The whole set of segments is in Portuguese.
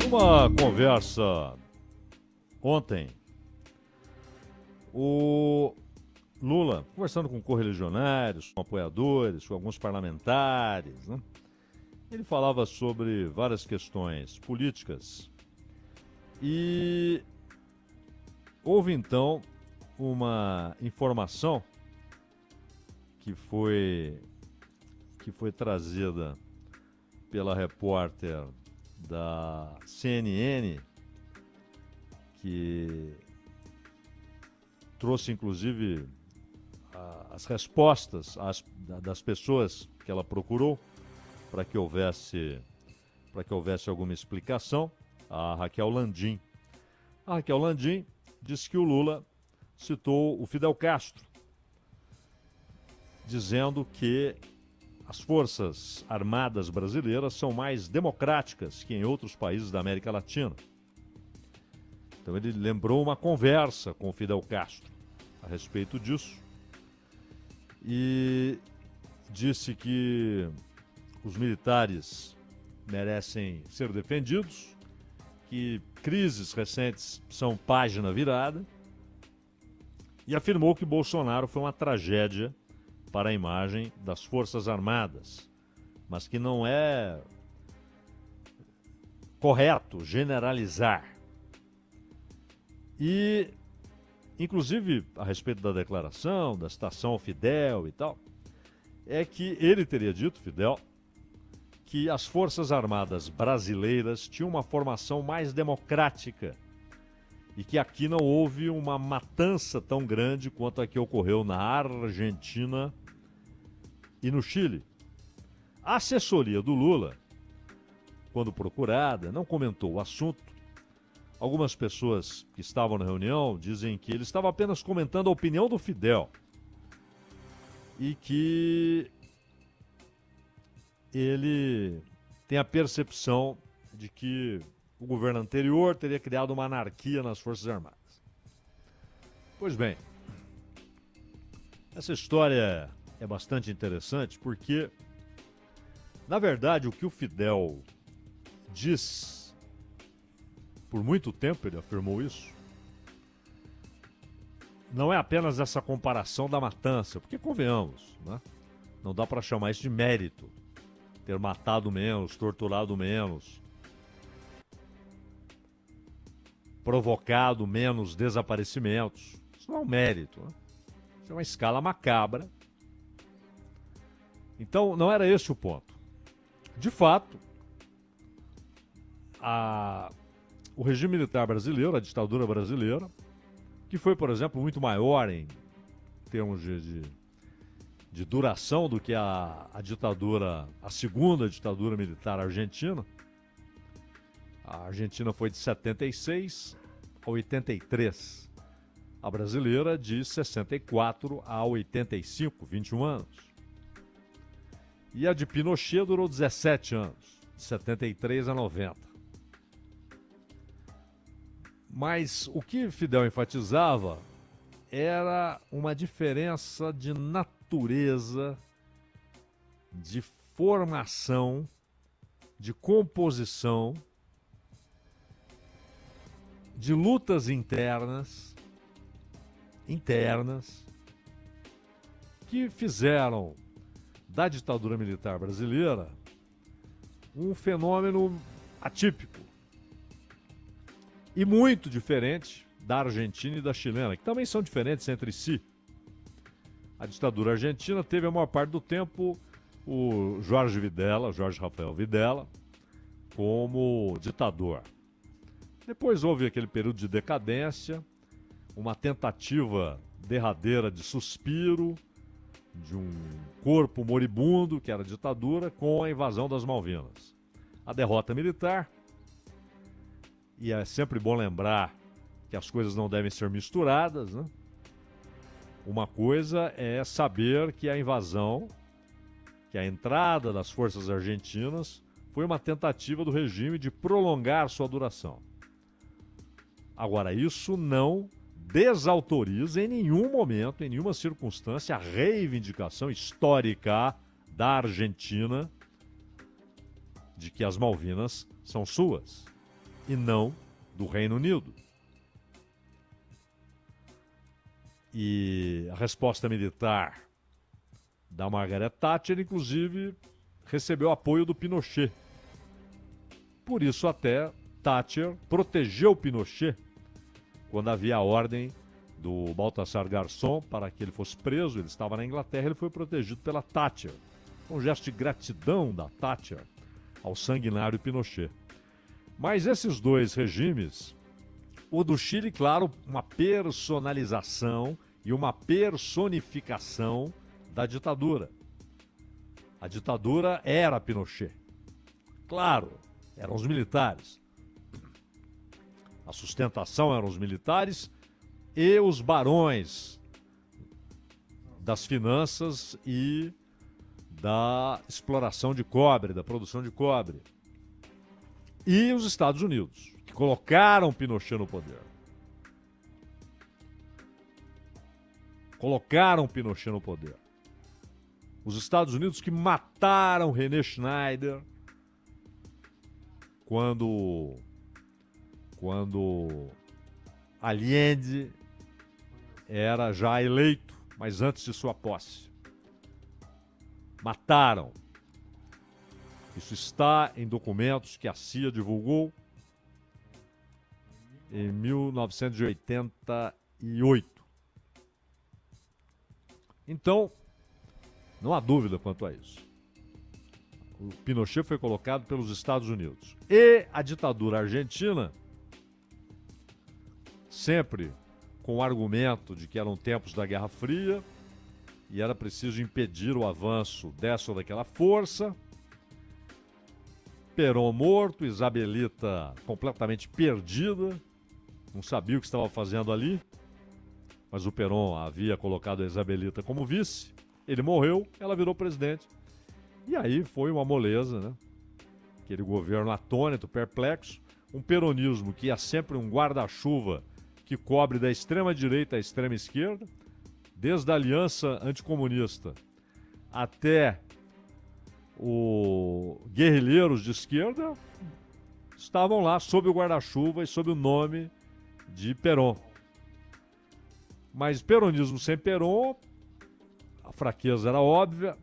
Uma conversa ontem, o Lula, conversando com correligionários, com apoiadores, com alguns parlamentares, né? Ele falava sobre várias questões políticas e houve então uma informação que foi trazida pela repórter da CNN, que trouxe inclusive as respostas das pessoas que ela procurou para que houvesse alguma explicação, a Raquel Landim. A Raquel Landim disse que o Lula citou o Fidel Castro, dizendo que as Forças Armadas brasileiras são mais democráticas que em outros países da América Latina. Então ele lembrou uma conversa com o Fidel Castro a respeito disso e disse que os militares merecem ser defendidos, que crises recentes são página virada, e afirmou que Bolsonaro foi uma tragédia para a imagem das Forças Armadas, mas que não é correto generalizar. E, inclusive, a respeito da declaração, da citação ao Fidel e tal, é que ele teria dito, Fidel, que as Forças Armadas brasileiras tinham uma formação mais democrática e que aqui não houve uma matança tão grande quanto a que ocorreu na Argentina e no Chile. A assessoria do Lula, quando procurada, não comentou o assunto. Algumas pessoas que estavam na reunião dizem que ele estava apenas comentando a opinião do Fidel e que ele tem a percepção de que o governo anterior teria criado uma anarquia nas Forças Armadas. Pois bem, essa história é bastante interessante porque, na verdade, o que o Fidel diz, por muito tempo ele afirmou isso, não é apenas essa comparação da matança, porque convenhamos, né? Não dá para chamar isso de mérito, ter matado menos, torturado menos, provocado menos desaparecimentos. Isso não é um mérito, né? Isso é uma escala macabra. Então, não era esse o ponto. De fato, o regime militar brasileiro, a ditadura brasileira, que foi, por exemplo, muito maior em termos de duração do que a segunda ditadura militar argentina. A Argentina foi de 76 a 83. A brasileira de 64 a 85, 21 anos. E a de Pinochet durou 17 anos, de 73 a 90. Mas o que Fidel enfatizava era uma diferença de natureza, de formação, de composição, de lutas internas, que fizeram da ditadura militar brasileira um fenômeno atípico e muito diferente da Argentina e da chilena, que também são diferentes entre si. A ditadura argentina teve a maior parte do tempo o Jorge Rafael Videla, como ditador. Depois houve aquele período de decadência, uma tentativa derradeira de suspiro, de um corpo moribundo, que era a ditadura, com a invasão das Malvinas. A derrota militar, e é sempre bom lembrar que as coisas não devem ser misturadas, né? Uma coisa é saber que a invasão, que a entrada das forças argentinas foi uma tentativa do regime de prolongar sua duração. Agora, isso não desautoriza em nenhum momento, em nenhuma circunstância, a reivindicação histórica da Argentina de que as Malvinas são suas. e não do Reino Unido. E a resposta militar da Margaret Thatcher, inclusive, recebeu apoio do Pinochet. Por isso até Thatcher protegeu Pinochet quando havia a ordem do Baltasar Garçon para que ele fosse preso. Ele estava na Inglaterra, ele foi protegido pela Thatcher. Um gesto de gratidão da Thatcher ao sanguinário Pinochet. Mas esses dois regimes, o do Chile, claro, uma personalização e uma personificação da ditadura. A ditadura era Pinochet. Claro, eram os militares. A sustentação eram os militares e os barões das finanças e da exploração de cobre, da produção de cobre. E os Estados Unidos, que colocaram Pinochet no poder. Colocaram Pinochet no poder. Os Estados Unidos que mataram René Schneider quando Allende era já eleito, mas antes de sua posse. Mataram. Isso está em documentos que a CIA divulgou em 1988. Então, não há dúvida quanto a isso. O Pinochet foi colocado pelos Estados Unidos. E a ditadura argentina, sempre com o argumento de que eram tempos da Guerra Fria e era preciso impedir o avanço dessa ou daquela força. Perón morto, Isabelita completamente perdida, não sabia o que estava fazendo ali, mas o Perón havia colocado a Isabelita como vice, ele morreu, ela virou presidente. E aí foi uma moleza, né? Aquele governo atônito, perplexo, um peronismo que é sempre um guarda-chuva que cobre da extrema-direita à extrema-esquerda, desde a aliança anticomunista até os guerrilheiros de esquerda, estavam lá sob o guarda-chuva e sob o nome de Perón. Mas peronismo sem Perón, a fraqueza era óbvia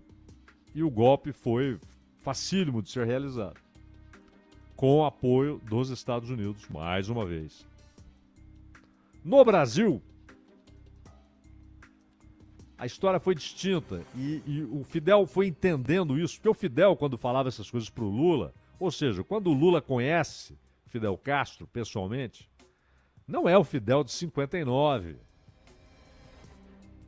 e o golpe foi facílimo de ser realizado, com o apoio dos Estados Unidos, mais uma vez. No Brasil, a história foi distinta e o Fidel foi entendendo isso, porque o Fidel, quando falava essas coisas para o Lula, ou seja, quando o Lula conhece Fidel Castro pessoalmente, não é o Fidel de 59,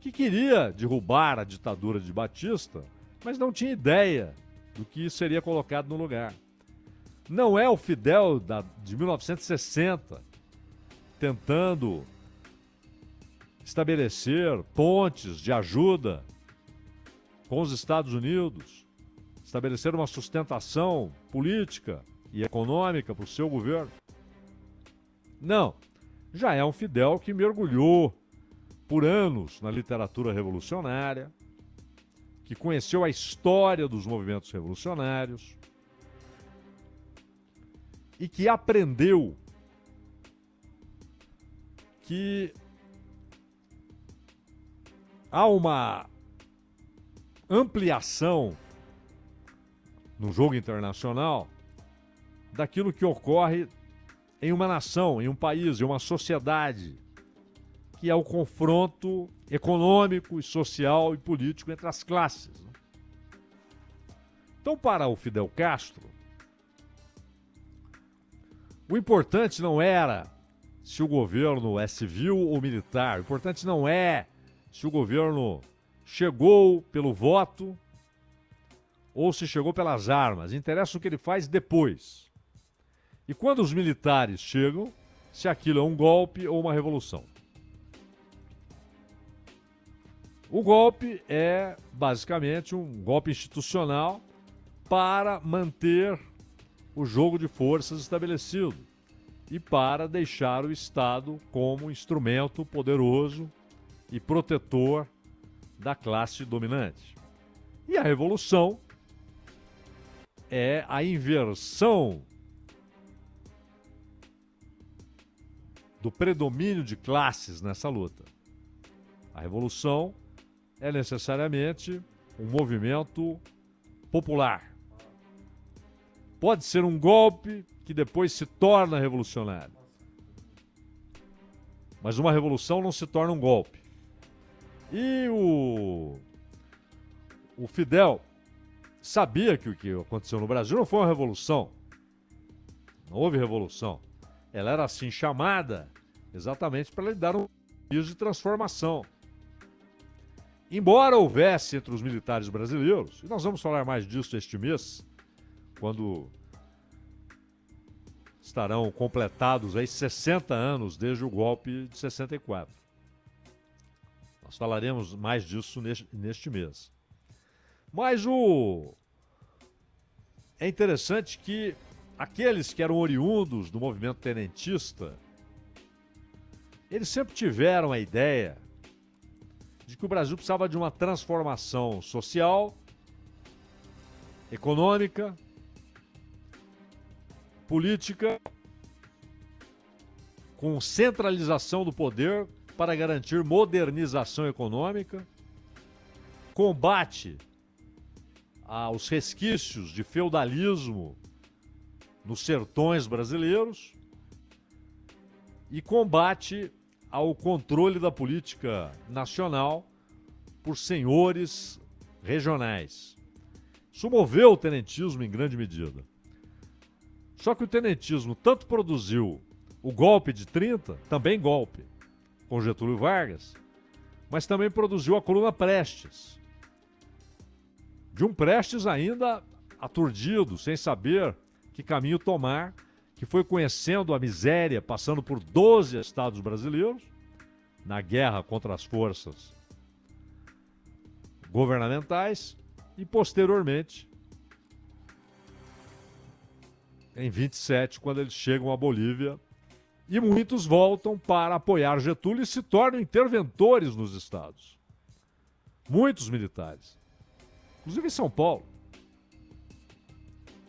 que queria derrubar a ditadura de Batista, mas não tinha ideia do que seria colocado no lugar. Não é o Fidel de 1960, tentando estabelecer pontes de ajuda com os Estados Unidos, estabelecer uma sustentação política e econômica para o seu governo. Não, já é um Fidel que mergulhou por anos na literatura revolucionária, que conheceu a história dos movimentos revolucionários e que aprendeu que há uma ampliação no jogo internacional daquilo que ocorre em uma nação, em um país, em uma sociedade, que é o confronto econômico, social e político entre as classes. Então, para o Fidel Castro, o importante não era se o governo é civil ou militar, o importante não é se o governo chegou pelo voto ou se chegou pelas armas. Interessa o que ele faz depois. E quando os militares chegam, se aquilo é um golpe ou uma revolução. O golpe é basicamente um golpe institucional para manter o jogo de forças estabelecido e para deixar o Estado como instrumento poderoso e protetor da classe dominante. E a revolução é a inversão do predomínio de classes nessa luta. A revolução é necessariamente um movimento popular. Pode ser um golpe que depois se torna revolucionário. Mas uma revolução não se torna um golpe. E o Fidel sabia que o que aconteceu no Brasil não foi uma revolução. Não houve revolução. Ela era assim chamada exatamente para lhe dar um dia de transformação. Embora houvesse entre os militares brasileiros, e nós vamos falar mais disso este mês, quando estarão completados aí 60 anos desde o golpe de 64. Nós falaremos mais disso neste mês. Mas é interessante que aqueles que eram oriundos do movimento tenentista, eles sempre tiveram a ideia de que o Brasil precisava de uma transformação social, econômica, política, com centralização do poder para garantir modernização econômica, combate aos resquícios de feudalismo nos sertões brasileiros e combate ao controle da política nacional por senhores regionais. Isso moveu o tenentismo em grande medida. Só que o tenentismo tanto produziu o golpe de 30, também golpe, com Getúlio Vargas, mas também produziu a coluna Prestes. De um Prestes ainda aturdido, sem saber que caminho tomar, que foi conhecendo a miséria, passando por 12 estados brasileiros, na guerra contra as forças governamentais, e posteriormente, em 27, quando eles chegam à Bolívia, e muitos voltam para apoiar Getúlio e se tornam interventores nos estados. Muitos militares, inclusive em São Paulo,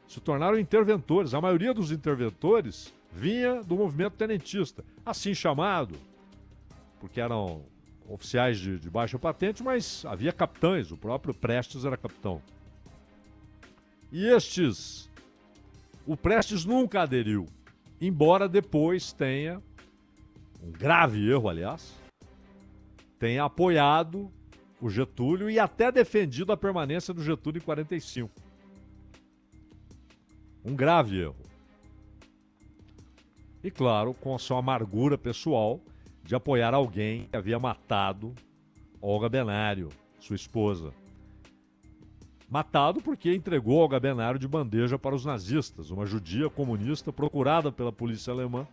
se tornaram interventores. A maioria dos interventores vinha do movimento tenentista, assim chamado, porque eram oficiais de baixa patente, mas havia capitães, o próprio Prestes era capitão. E o Prestes nunca aderiu, embora depois tenha, um grave erro, aliás, tenha apoiado o Getúlio e até defendido a permanência do Getúlio em 45. Um grave erro. E claro, com a sua amargura pessoal de apoiar alguém que havia matado Olga Benário, sua esposa. Matado porque entregou Olga Benário de bandeja para os nazistas, uma judia comunista procurada pela polícia alemã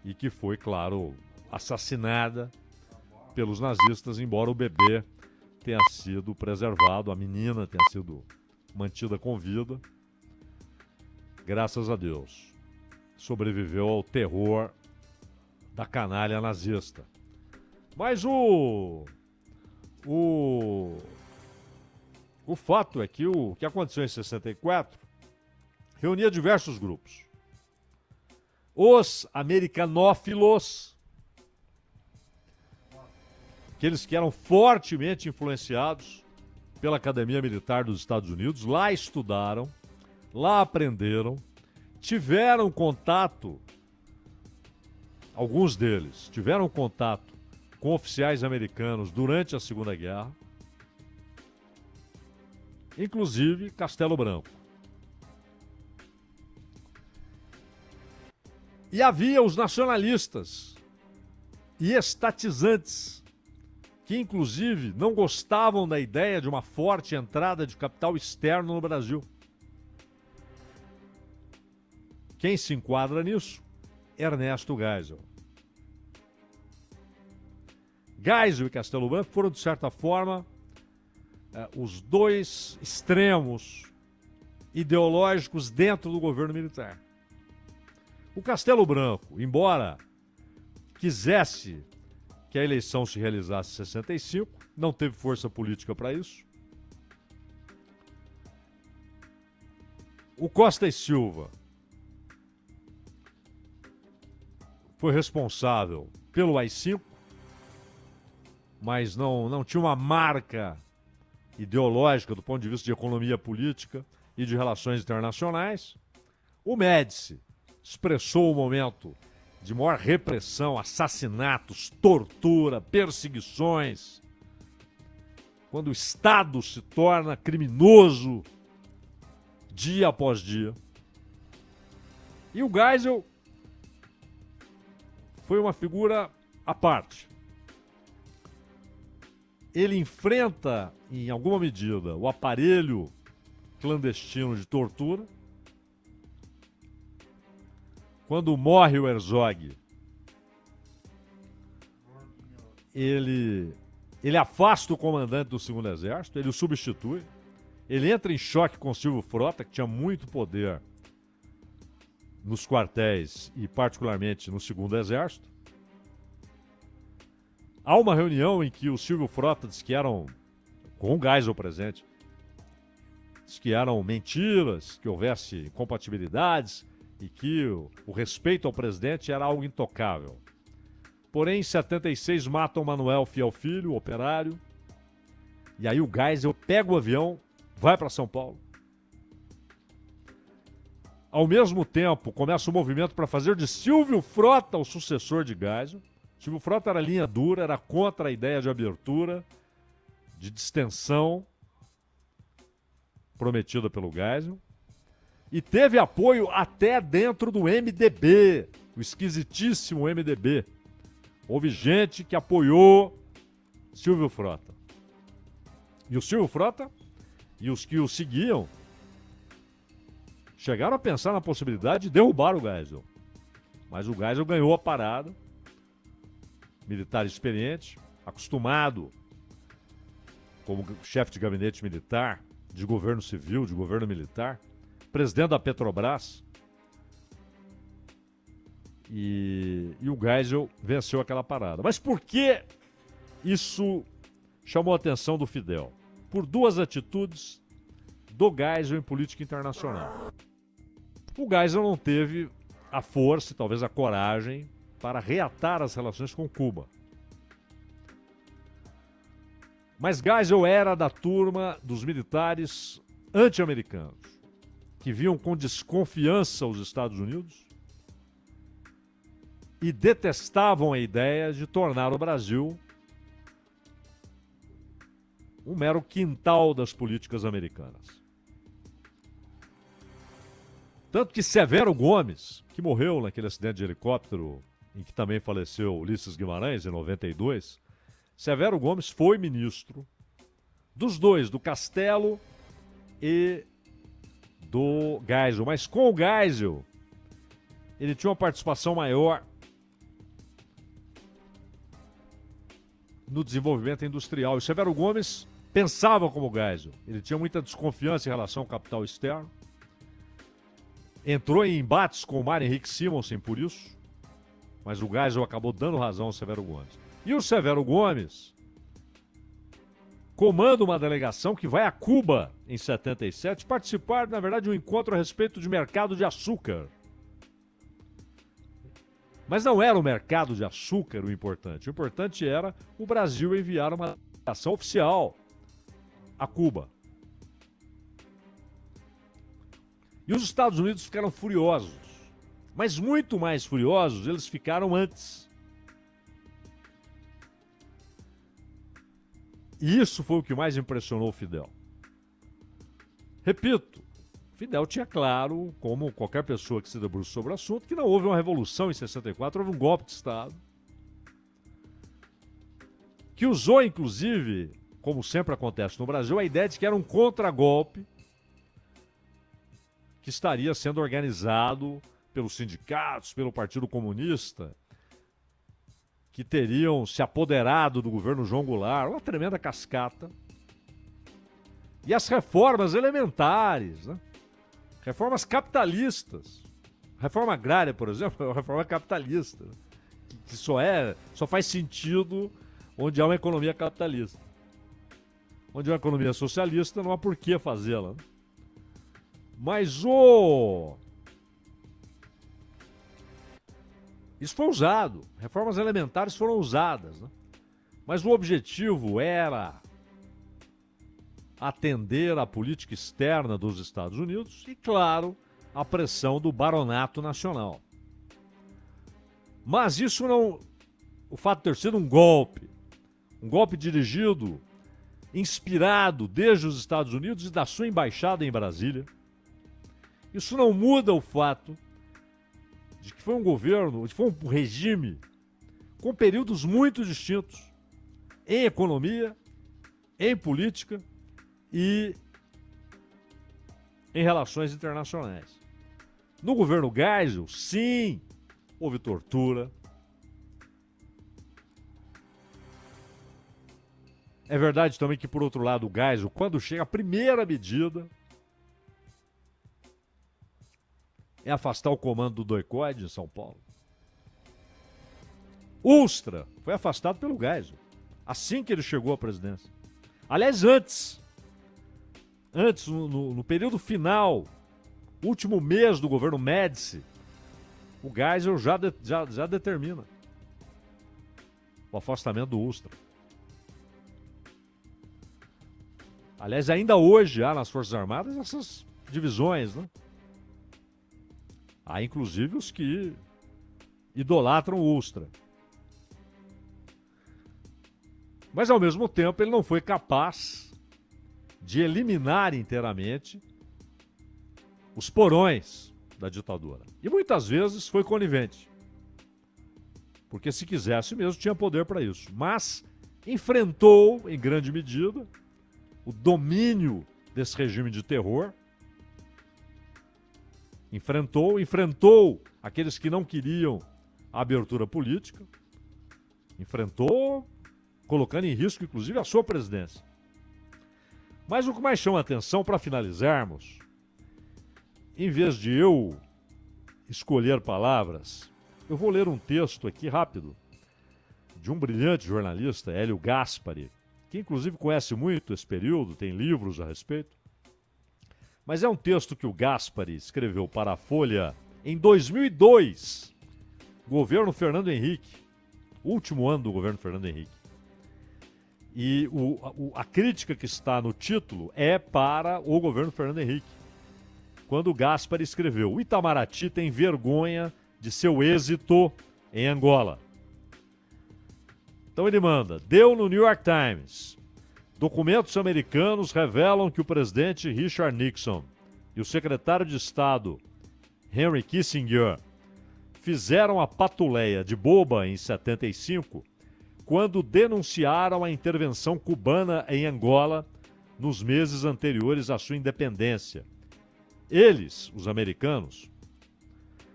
e que foi, claro, assassinada pelos nazistas, embora o bebê tenha sido preservado, a menina tenha sido mantida com vida. Graças a Deus, sobreviveu ao terror da canalha nazista. Mas o fato é que o que aconteceu em 64 reunia diversos grupos. Os americanófilos, aqueles que eram fortemente influenciados pela Academia Militar dos Estados Unidos, lá estudaram, lá aprenderam, tiveram contato, alguns deles tiveram contato com oficiais americanos durante a Segunda Guerra, inclusive Castelo Branco. E havia os nacionalistas e estatizantes, que inclusive não gostavam da ideia de uma forte entrada de capital externo no Brasil. Quem se enquadra nisso? Ernesto Geisel. Geisel e Castelo Branco foram, de certa forma, os dois extremos ideológicos dentro do governo militar. O Castelo Branco, embora quisesse que a eleição se realizasse em 65, não teve força política para isso. O Costa e Silva foi responsável pelo AI-5, mas não tinha uma marca ideológica do ponto de vista de economia política e de relações internacionais. O Médici expressou o momento de maior repressão, assassinatos, tortura, perseguições, quando o Estado se torna criminoso dia após dia. E o Geisel foi uma figura à parte. Ele enfrenta, em alguma medida, o aparelho clandestino de tortura. Quando morre o Herzog, ele afasta o comandante do Segundo Exército, ele o substitui, ele entra em choque com o Silvio Frota, que tinha muito poder nos quartéis e particularmente no Segundo Exército. Há uma reunião em que o Silvio Frota diz que eram, com o Geisel presente, diz que eram mentiras, que houvesse incompatibilidades e que o respeito ao presidente era algo intocável. Porém, em 76 matam Manuel Fiel Filho, operário, e aí o Geisel pega o avião, vai para São Paulo. Ao mesmo tempo, começa o movimento para fazer de Silvio Frota o sucessor de Geisel. Silvio Frota era linha dura, era contra a ideia de abertura, de distensão prometida pelo Geisel. E teve apoio até dentro do MDB, o esquisitíssimo MDB. Houve gente que apoiou Silvio Frota. E o Silvio Frota e os que o seguiam chegaram a pensar na possibilidade de derrubar o Geisel. Mas o Geisel ganhou a parada. Militar experiente, acostumado como chefe de gabinete militar, de governo civil, de governo militar, presidente da Petrobras. E o Geisel venceu aquela parada. Mas por que isso chamou a atenção do Fidel? Por duas atitudes do Geisel em política internacional. O Geisel não teve a força e talvez a coragem para reatar as relações com Cuba. Mas Geisel era da turma dos militares anti-americanos, que viam com desconfiança os Estados Unidos e detestavam a ideia de tornar o Brasil um mero quintal das políticas americanas. Tanto que Severo Gomes, que morreu naquele acidente de helicóptero em que também faleceu Ulisses Guimarães, em 92, Severo Gomes foi ministro dos dois, do Castelo e do Geisel. Mas com o Geisel, ele tinha uma participação maior no desenvolvimento industrial. E Severo Gomes pensava como o Geisel. Ele tinha muita desconfiança em relação ao capital externo. Entrou em embates com o Mário Henrique Simonsen por isso. Mas o Geisel acabou dando razão ao Severo Gomes. E o Severo Gomes comanda uma delegação que vai a Cuba em 77 participar, na verdade, de um encontro a respeito de mercado de açúcar. Mas não era o mercado de açúcar o importante. O importante era o Brasil enviar uma delegação oficial a Cuba. E os Estados Unidos ficaram furiosos. Mas muito mais furiosos eles ficaram antes. E isso foi o que mais impressionou o Fidel. Repito, Fidel tinha claro, como qualquer pessoa que se debruça sobre o assunto, que não houve uma revolução em 64, houve um golpe de Estado. Que usou, inclusive, como sempre acontece no Brasil, a ideia de que era um contragolpe que estaria sendo organizado pelos sindicatos, pelo Partido Comunista, que teriam se apoderado do governo João Goulart, uma tremenda cascata. E as reformas elementares, né? Reformas capitalistas. Reforma agrária, por exemplo, é uma reforma capitalista, né? Que só faz sentido onde há uma economia capitalista. Onde há uma economia socialista, não há por que fazê-la. Né? Mas Isso foi usado, reformas elementares foram usadas, né? Mas o objetivo era atender à política externa dos Estados Unidos e, claro, a pressão do baronato nacional. Mas isso não... O fato de ter sido um golpe dirigido, inspirado desde os Estados Unidos e da sua embaixada em Brasília, isso não muda o fato de que foi um governo, de que foi um regime com períodos muito distintos em economia, em política e em relações internacionais. No governo Geisel, sim, houve tortura. É verdade também que, por outro lado, o Geisel, quando chega a primeira medida, é afastar o comando do Doicode em São Paulo. Ustra foi afastado pelo Geisel, assim que ele chegou à presidência. Aliás, antes no período final, último mês do governo Médici, o Geisel já determina o afastamento do Ustra. Aliás, ainda hoje há nas Forças Armadas essas divisões, né? Há inclusive os que idolatram o Ustra. Mas ao mesmo tempo ele não foi capaz de eliminar inteiramente os porões da ditadura. E muitas vezes foi conivente. Porque se quisesse mesmo tinha poder para isso. Mas enfrentou, em grande medida, o domínio desse regime de terror. Enfrentou aqueles que não queriam a abertura política. Enfrentou, colocando em risco, inclusive, a sua presidência. Mas o que mais chama a atenção, para finalizarmos, em vez de eu escolher palavras, eu vou ler um texto aqui rápido de um brilhante jornalista, Hélio Gaspari, que inclusive conhece muito esse período, tem livros a respeito. Mas é um texto que o Gaspari escreveu para a Folha em 2002, governo Fernando Henrique, último ano do governo Fernando Henrique. E a crítica que está no título é para o governo Fernando Henrique. Quando o Gaspari escreveu: o Itamaraty tem vergonha de seu êxito em Angola. Então ele manda: deu no New York Times. Documentos americanos revelam que o presidente Richard Nixon e o secretário de Estado Henry Kissinger fizeram a patuleia de boba em 75, quando denunciaram a intervenção cubana em Angola nos meses anteriores à sua independência. Eles, os americanos,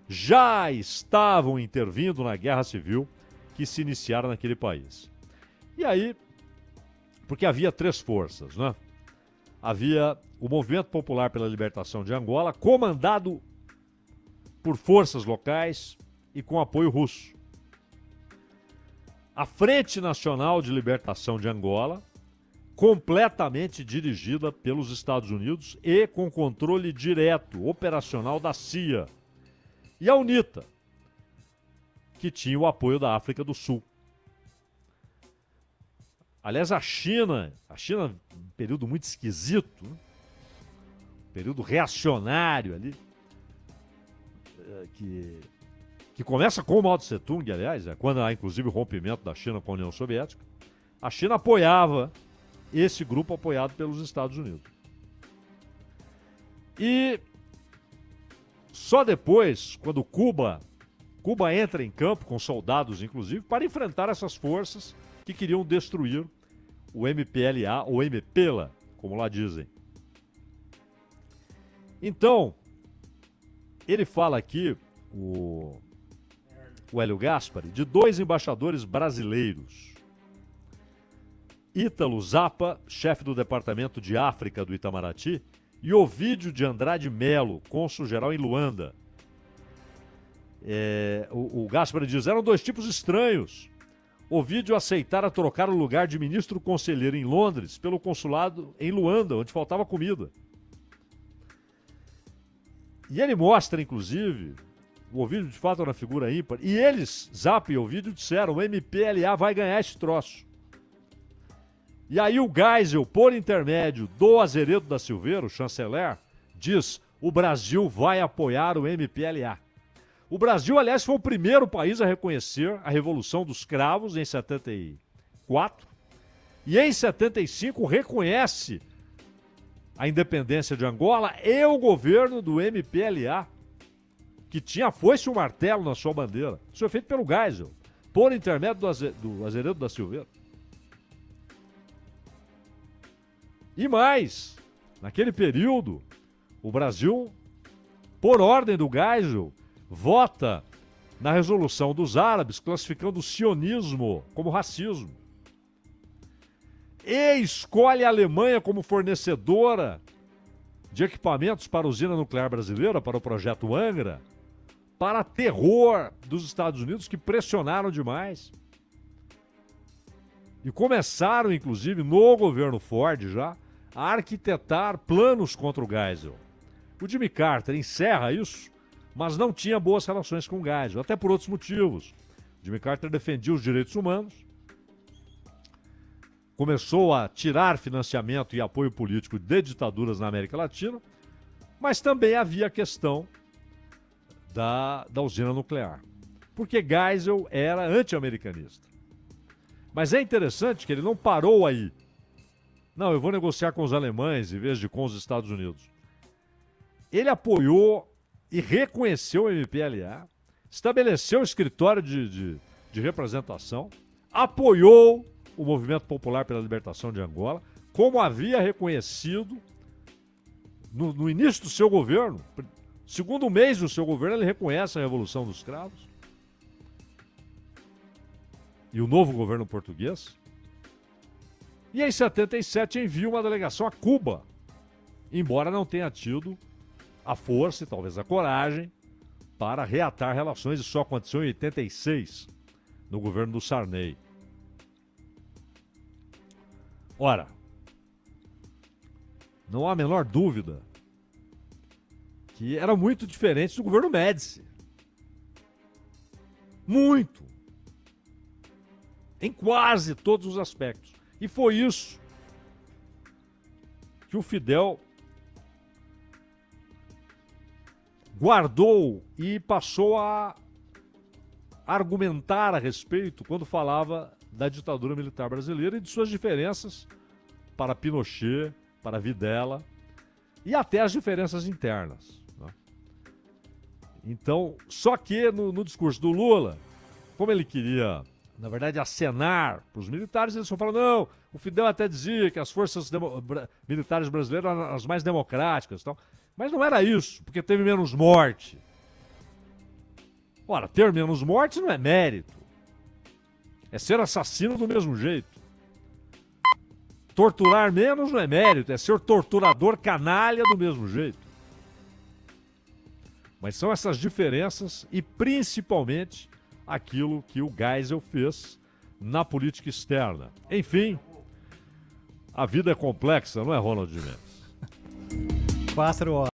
já estavam intervindo na guerra civil que se iniciara naquele país. E aí, porque havia três forças, né? Havia o Movimento Popular pela Libertação de Angola, comandado por forças locais e com apoio russo. A Frente Nacional de Libertação de Angola, completamente dirigida pelos Estados Unidos e com controle direto, operacional da CIA. E a UNITA, que tinha o apoio da África do Sul. Aliás, a China, um período muito esquisito, né? Um período reacionário ali, que começa com o Mao Tse Tung, aliás, quando há inclusive o rompimento da China com a União Soviética. A China apoiava esse grupo apoiado pelos Estados Unidos. E só depois, quando Cuba entra em campo, com soldados inclusive, para enfrentar essas forças que queriam destruir o MPLA, ou MPLA, como lá dizem. Então, ele fala aqui, o Hélio Gaspari, de dois embaixadores brasileiros. Ítalo Zappa, chefe do Departamento de África do Itamaraty, e Ovídio de Andrade Melo, cônsul-geral em Luanda. O Gaspari diz: eram dois tipos estranhos. Ovídio aceitara trocar o lugar de ministro conselheiro em Londres pelo consulado em Luanda, onde faltava comida. E ele mostra, inclusive, O Ovidio, de fato, era uma figura ímpar. E eles, Zap e Ovidio, disseram: o MPLA vai ganhar esse troço. E aí o Geisel, por intermédio do Azeredo da Silveira, o chanceler, diz: o Brasil vai apoiar o MPLA. O Brasil, aliás, foi o primeiro país a reconhecer a Revolução dos Cravos em 74. E em 75 reconhece a independência de Angola e o governo do MPLA, que tinha a foice e o martelo na sua bandeira. Isso foi feito pelo Geisel, por intermédio do Azeredo da Silveira. E mais, naquele período, o Brasil, por ordem do Geisel, vota na resolução dos árabes, classificando o sionismo como racismo. E escolhe a Alemanha como fornecedora de equipamentos para a usina nuclear brasileira, para o projeto Angra, para terror dos Estados Unidos, que pressionaram demais. E começaram, inclusive, no governo Ford já, a arquitetar planos contra o Geisel. O Jimmy Carter encerra isso, mas não tinha boas relações com o Geisel, até por outros motivos. O Jimmy Carter defendia os direitos humanos, começou a tirar financiamento e apoio político de ditaduras na América Latina, mas também havia a questão da usina nuclear, porque Geisel era anti-americanista. Mas é interessante que ele não parou aí. Não, eu vou negociar com os alemães em vez de com os Estados Unidos. Ele apoiou e reconheceu o MPLA, estabeleceu o escritório de representação, apoiou o Movimento Popular pela Libertação de Angola, como havia reconhecido no início do seu governo. Segundo mês do seu governo, ele reconhece a Revolução dos Cravos. E o novo governo português. E em 77 envia uma delegação a Cuba, embora não tenha tido a força e talvez a coragem para reatar relações. Isso só aconteceu em 86, no governo do Sarney. Ora, não há a menor dúvida que era muito diferente do governo Médici. Muito. Em quase todos os aspectos. E foi isso que o Fidel guardou e passou a argumentar a respeito quando falava da ditadura militar brasileira e de suas diferenças para Pinochet, para Videla e até as diferenças internas. Né? Então, só que no discurso do Lula, como ele queria, na verdade, acenar para os militares, eles só falam: não, o Fidel até dizia que as forças militares brasileiras eram as mais democráticas. Tal. Mas não era isso, porque teve menos morte. Ora, ter menos morte não é mérito. É ser assassino do mesmo jeito. Torturar menos não é mérito, é ser torturador canalha do mesmo jeito. Mas são essas diferenças e principalmente aquilo que o Geisel fez na política externa. Enfim, a vida é complexa, não é, Ronald Mendes? 4 horas.